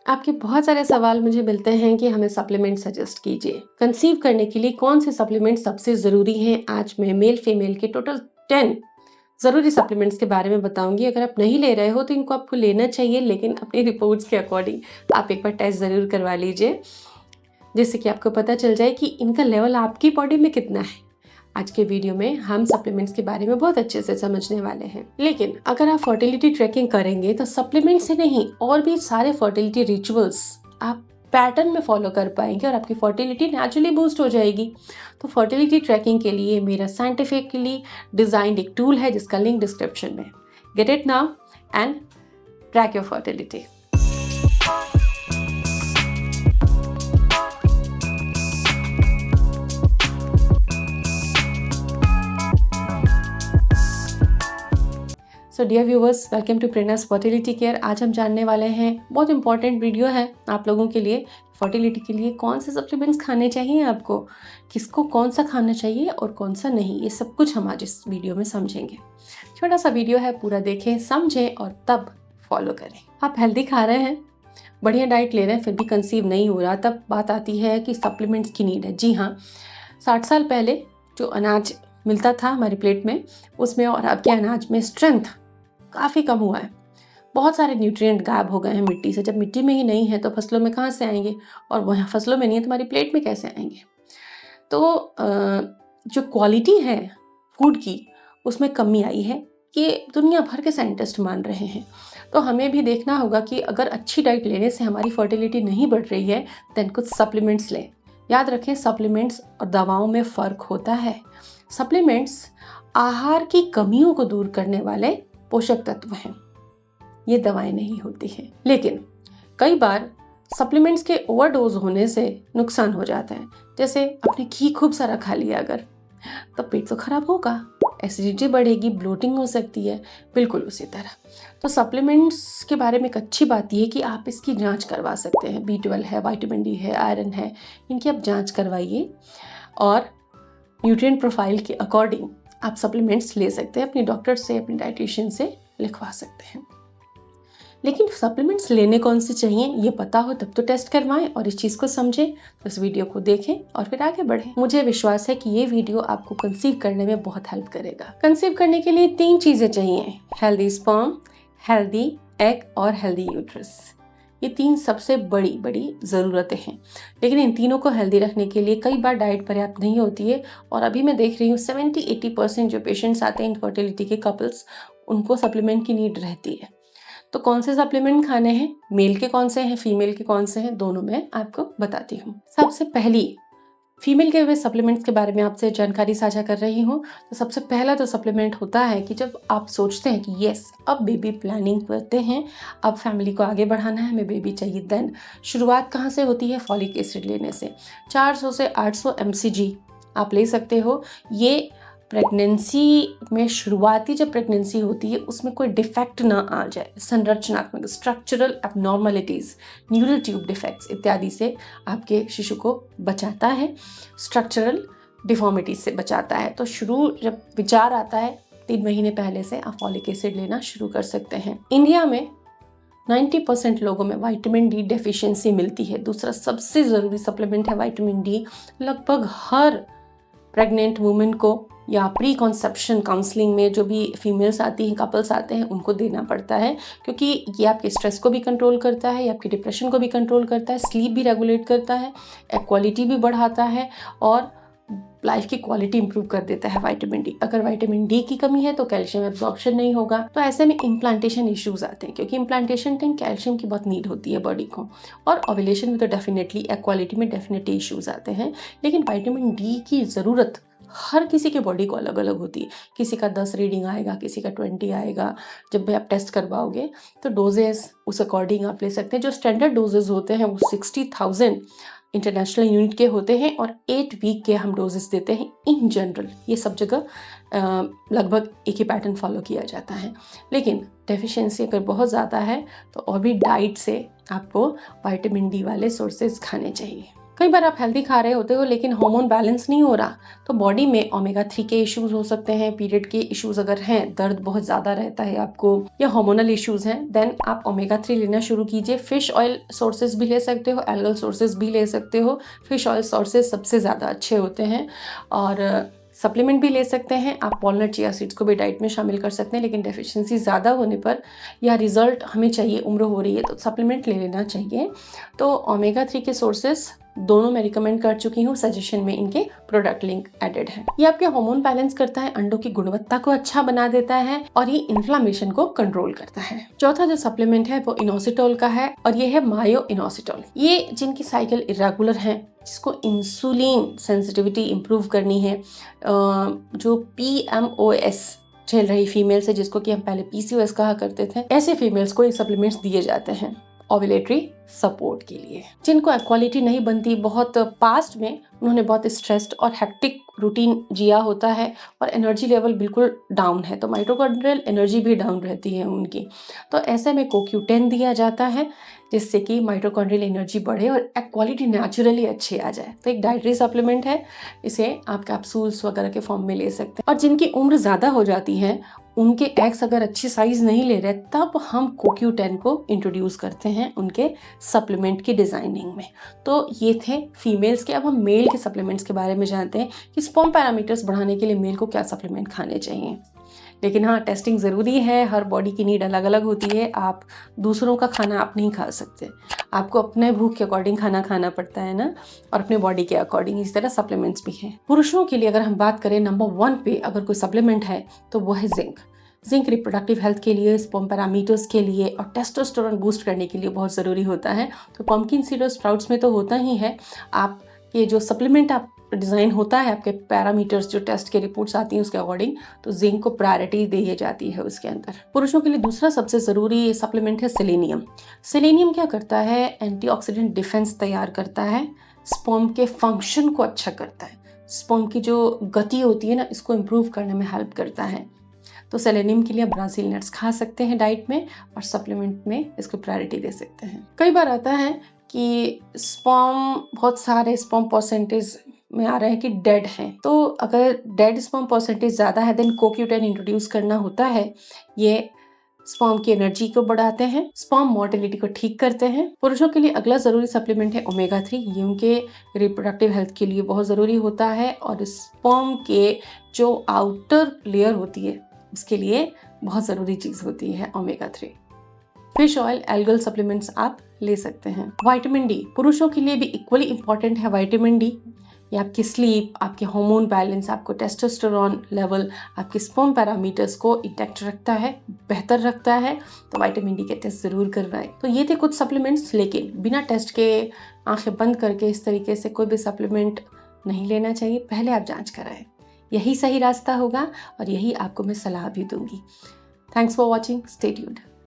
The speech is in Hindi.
आपके बहुत सारे सवाल मुझे मिलते हैं कि हमें सप्लीमेंट सजेस्ट कीजिए। कंसीव करने के लिए कौन से सप्लीमेंट सबसे ज़रूरी हैं? आज मैं मेल फीमेल के टोटल 10 ज़रूरी सप्लीमेंट्स के बारे में बताऊंगी। अगर आप नहीं ले रहे हो तो इनको आपको लेना चाहिए, लेकिन अपनी रिपोर्ट्स के अकॉर्डिंग आप एक बार टेस्ट ज़रूर करवा लीजिए, जिससे कि आपको पता चल जाए कि इनका लेवल आपकी बॉडी में कितना है। आज के वीडियो में हम सप्लीमेंट्स के बारे में बहुत अच्छे से समझने वाले हैं। लेकिन अगर आप फर्टिलिटी ट्रैकिंग करेंगे तो सप्लीमेंट से नहीं, और भी सारे फर्टिलिटी रिचुअल्स आप पैटर्न में फॉलो कर पाएंगे और आपकी फर्टिलिटी नेचुरली बूस्ट हो जाएगी। तो फर्टिलिटी ट्रैकिंग के लिए मेरा साइंटिफिकली डिजाइंड एक टूल है जिसका लिंक डिस्क्रिप्शन में। Get it now and track your fertility. So dear viewers, welcome to Prerna's fertility care. आज हम जानने वाले हैं, बहुत इंपॉर्टेंट वीडियो है आप लोगों के लिए, फर्टिलिटी के लिए कौन से सप्लीमेंट्स खाने चाहिए आपको, किसको कौन सा खाना चाहिए और कौन सा नहीं, ये सब कुछ हम आज इस वीडियो में समझेंगे। छोटा सा वीडियो है, पूरा देखें, समझें और तब फॉलो करें। आप हेल्दी खा रहे हैं, बढ़िया डाइट ले रहे हैं, फिर भी कंसीव नहीं हो रहा, तब बात आती है कि सप्लीमेंट्स की नीड है। जी हाँ, 60 साल पहले जो अनाज मिलता था हमारी प्लेट में, उसमें और अब के अनाज में स्ट्रेंथ काफ़ी कम हुआ है। बहुत सारे न्यूट्रिएंट गायब हो गए हैं मिट्टी से। जब मिट्टी में ही नहीं है तो फसलों में कहाँ से आएंगे, और वहाँ फसलों में नहीं है तो हमारी प्लेट में कैसे आएंगे। तो जो क्वालिटी है फूड की, उसमें कमी आई है, ये दुनिया भर के साइंटिस्ट मान रहे हैं। तो हमें भी देखना होगा कि अगर अच्छी डाइट लेने से हमारी फर्टिलिटी नहीं बढ़ रही है, देन कुछ सप्लीमेंट्स लें। याद रखें, सप्लीमेंट्स और दवाओं में फ़र्क होता है। सप्लीमेंट्स आहार की कमियों को दूर करने वाले पोषक तत्व हैं, ये दवाएं नहीं होती हैं। लेकिन कई बार सप्लीमेंट्स के ओवरडोज होने से नुकसान हो जाता है। जैसे आपने घी खूब सारा खा लिया अगर, तो पेट तो खराब होगा, एसिडिटी बढ़ेगी, ब्लोटिंग हो सकती है, बिल्कुल उसी तरह। तो सप्लीमेंट्स के बारे में एक अच्छी बात यह कि आप इसकी जांच करवा सकते हैं। B12 है, विटामिन डी है, आयरन है, इनकी आप जांच करवाइए और न्यूट्रिएंट प्रोफाइल के अकॉर्डिंग आप सप्लीमेंट्स ले सकते हैं। अपने डॉक्टर से, अपने डाइटिशियन से लिखवा सकते हैं। लेकिन सप्लीमेंट्स लेने कौन से चाहिए ये पता हो तब तो टेस्ट करवाएं और इस चीज़ को समझें। तो इस वीडियो को देखें और फिर आगे बढ़ें। मुझे विश्वास है कि ये वीडियो आपको कंसीव करने में बहुत हेल्प करेगा। कंसीव करने के लिए 3 चीज़ें चाहिए: हेल्दी स्पर्म, हेल्दी एग और हेल्दी यूट्रस। ये 3 सबसे बड़ी ज़रूरतें हैं। लेकिन इन तीनों को हेल्दी रखने के लिए कई बार डाइट पर्याप्त नहीं होती है, और अभी मैं देख रही हूँ 70-80% जो पेशेंट्स आते हैं इनफर्टिलिटी के कपल्स, उनको सप्लीमेंट की नीड रहती है। तो कौन से सप्लीमेंट खाने हैं, मेल के कौन से हैं, फीमेल के कौन से हैं, दोनों मैं आपको बताती हूँ। सबसे पहली फीमेल के वे सप्लीमेंट्स के बारे में आपसे जानकारी साझा कर रही हूँ। तो सबसे पहला तो सप्लीमेंट होता है कि जब आप सोचते हैं कि यस, अब बेबी प्लानिंग करते हैं, अब फैमिली को आगे बढ़ाना है, हमें बेबी चाहिए, देन शुरुआत कहाँ से होती है? फॉलिक एसिड लेने से। 400 से 800 mcg आप ले सकते हो। ये प्रेगनेंसी में, शुरुआती जब प्रेगनेंसी होती है उसमें कोई डिफेक्ट ना आ जाए, संरचनात्मक structural abnormalities, neural tube defects इत्यादि से आपके शिशु को बचाता है, स्ट्रक्चरल डिफॉर्मिटीज से बचाता है। तो शुरू जब विचार आता है 3 महीने पहले से आप फॉलिक एसिड लेना शुरू कर सकते हैं। इंडिया में 90% लोगों में विटामिन डी डेफिशिएंसी मिलती है। दूसरा सबसे ज़रूरी सप्लीमेंट है विटामिन डी। लगभग हर प्रेग्नेंट वुमेन को या प्री कॉन्सेप्शन काउंसलिंग में जो भी फीमेल्स आती हैं, कपल्स आते हैं, उनको देना पड़ता है, क्योंकि ये आपके स्ट्रेस को भी कंट्रोल करता है, ये आपकी डिप्रेशन को भी कंट्रोल करता है, स्लीप भी रेगुलेट करता है, क्वालिटी भी बढ़ाता है और लाइफ की क्वालिटी इंप्रूव कर देता है विटामिन डी। अगर विटामिन डी की कमी है तो कैल्शियम एब्जॉर्प्शन नहीं होगा। तो ऐसे में इम्प्लांटेशन इश्यूज आते हैं, क्योंकि इम्प्लांटेशन टाइम कैल्शियम की बहुत नीड होती है बॉडी को, और ओव्यूलेशन में तो डेफिनेटली, क्वालिटी में डेफिनेटली इश्यूज आते हैं। लेकिन विटामिन डी की ज़रूरत हर किसी के बॉडी को अलग अलग होती है। किसी का 10 रीडिंग आएगा, किसी का 20 आएगा। जब भी आप टेस्ट करवाओगे तो डोजेस उस अकॉर्डिंग आप ले सकते हैं। जो स्टैंडर्ड डोजेस होते हैं वो 60,000 इंटरनेशनल यूनिट के होते हैं और 8 वीक के हम डोजेस देते हैं इन जनरल। ये सब जगह लगभग एक ही पैटर्न फॉलो किया जाता है। लेकिन डेफिशिएंसी अगर बहुत ज़्यादा है तो और भी डाइट से आपको विटामिन डी वाले सोर्सेज खाने चाहिए। कई बार आप हेल्दी खा रहे होते हो लेकिन हार्मोन बैलेंस नहीं हो रहा, तो बॉडी में ओमेगा 3 के इश्यूज हो सकते हैं, पीरियड के इश्यूज अगर हैं, दर्द बहुत ज़्यादा रहता है आपको या हार्मोनल इश्यूज हैं, देन आप ओमेगा 3 लेना शुरू कीजिए। फिश ऑयल सोर्सेज भी ले सकते हो, एल्गल सोर्सेज भी ले सकते हो। फिश ऑयल सोर्सेज सबसे ज़्यादा अच्छे होते हैं। और सप्लीमेंट भी ले सकते हैं आप, वॉलनट चिया सीड्स को भी डाइट में शामिल कर सकते हैं, लेकिन डेफिशिएंसी ज़्यादा होने पर या रिजल्ट हमें चाहिए, उम्र हो रही है तो सप्लीमेंट ले लेना चाहिए। तो ओमेगा 3 के सोर्सेस दोनों मैं रिकमेंड कर चुकी हूँ, सजेशन में इनके प्रोडक्ट लिंक एडेड है। ये आपके हार्मोन बैलेंस करता है, अंडों की गुणवत्ता को अच्छा बना देता है और ये इन्फ्लामेशन को कंट्रोल करता है। चौथा जो सप्लीमेंट है वो इनोसिटोल का है और ये है मायो इनोसिटोल। ये जिनकी साइकिल इरेगुलर है, जिसको इंसुलिन सेंसिटिविटी इंप्रूव करनी है, जो PMOS झेल रही फीमेल्स है, जिसको कि हम पहले PCOS कहा करते थे, ऐसे फीमेल्स को ये सप्लीमेंट्स दिए जाते हैं ओव्यूलेटरी सपोर्ट के लिए। जिनको इक्वालिटी नहीं बनती, बहुत पास्ट में उन्होंने बहुत स्ट्रेस्ड और हेक्टिक रूटीन जिया होता है और एनर्जी लेवल बिल्कुल डाउन है, तो माइटोकॉन्ड्रियल एनर्जी भी डाउन रहती है उनकी, तो ऐसे में CoQ10 दिया जाता है जिससे कि माइटोकॉन्ड्रियल एनर्जी बढ़े और क्वालिटी नेचुरली अच्छी आ जाए। तो एक डाइटरी सप्लीमेंट है, इसे आप कैप्सूल्स वगैरह के फॉर्म में ले सकते हैं। और जिनकी उम्र ज़्यादा हो जाती है, उनके एग्स अगर अच्छी साइज नहीं ले रहे, तब हम CoQ10 को इंट्रोड्यूस करते हैं उनके सप्लीमेंट की डिजाइनिंग में। तो ये थे फीमेल्स के। अब हम मेल के सप्लीमेंट्स के बारे में जानते हैं कि स्पर्म पैरामीटर्स बढ़ाने के लिए मेल को क्या सप्लीमेंट खाने चाहिए। लेकिन हाँ, टेस्टिंग ज़रूरी है, हर बॉडी की नीड अलग अलग होती है। आप दूसरों का खाना आप नहीं खा सकते, आपको अपने भूख के अकॉर्डिंग खाना खाना पड़ता है ना, और अपने बॉडी के अकॉर्डिंग। इस तरह सप्लीमेंट्स भी हैं। पुरुषों के लिए अगर हम बात करें, नंबर 1 पे अगर कोई सप्लीमेंट है तो वो है जिंक। जिंक रिप्रोडक्टिव हेल्थ के लिए, स्पर्म पैरामीटर्स के लिए और टेस्टोस्टेरोन बूस्ट करने के लिए बहुत ज़रूरी होता है। तो पम्पकिन सीड और स्प्राउट्स में तो होता ही है। आप ये जो सप्लीमेंट आप डिज़ाइन होता है, आपके पैरामीटर्स जो टेस्ट के रिपोर्ट्स आती हैं उसके अकॉर्डिंग, तो जिंक को प्रायोरिटी दी जाती है उसके अंदर। पुरुषों के लिए दूसरा सबसे ज़रूरी सप्लीमेंट है सेलेनियम। सेलेनियम क्या करता है? एंटीऑक्सीडेंट डिफेंस तैयार करता है, स्पर्म के फंक्शन को अच्छा करता है, स्पर्म की जो गति होती है ना, इसको इम्प्रूव करने में हेल्प करता है। तो सेलेनियम के लिए ब्राज़ील नट्स खा सकते हैं डाइट में, और सप्लीमेंट में इसको प्रायोरिटी दे सकते हैं। कई बार आता है कि स्पर्म, बहुत सारे स्पर्म परसेंटेज में आ रहे हैं कि डेड हैं, तो अगर डेड स्पर्म परसेंटेज ज़्यादा है, देन CoQ10 इंट्रोड्यूस करना होता है। ये स्पर्म की एनर्जी को बढ़ाते हैं, स्पर्म मोर्टेलिटी को ठीक करते हैं। पुरुषों के लिए अगला ज़रूरी सप्लीमेंट है ओमेगा 3। ये उनके रिप्रोडक्टिव हेल्थ के लिए बहुत ज़रूरी होता है, और स्पर्म के जो आउटर लेयर होती है उसके लिए बहुत ज़रूरी चीज़ होती है omega 3। Fish oil, algal supplements आप ले सकते हैं। विटामिन डी पुरुषों के लिए भी इक्वली इंपॉर्टेंट है। विटामिन डी ये आपकी स्लीप, आपके हार्मोन बैलेंस, आपको टेस्टोस्टेरोन लेवल, आपके स्पर्म पैरामीटर्स को इंटैक्ट रखता है, बेहतर रखता है। तो विटामिन डी के टेस्ट ज़रूर करवाएं। तो ये थे कुछ सप्लीमेंट्स, लेकिन बिना टेस्ट के आंखें बंद करके इस तरीके से कोई भी सप्लीमेंट नहीं लेना चाहिए। पहले आप जांच कराएं, यही सही रास्ता होगा और यही आपको मैं सलाह भी दूंगी। Thanks for watching, stay tuned.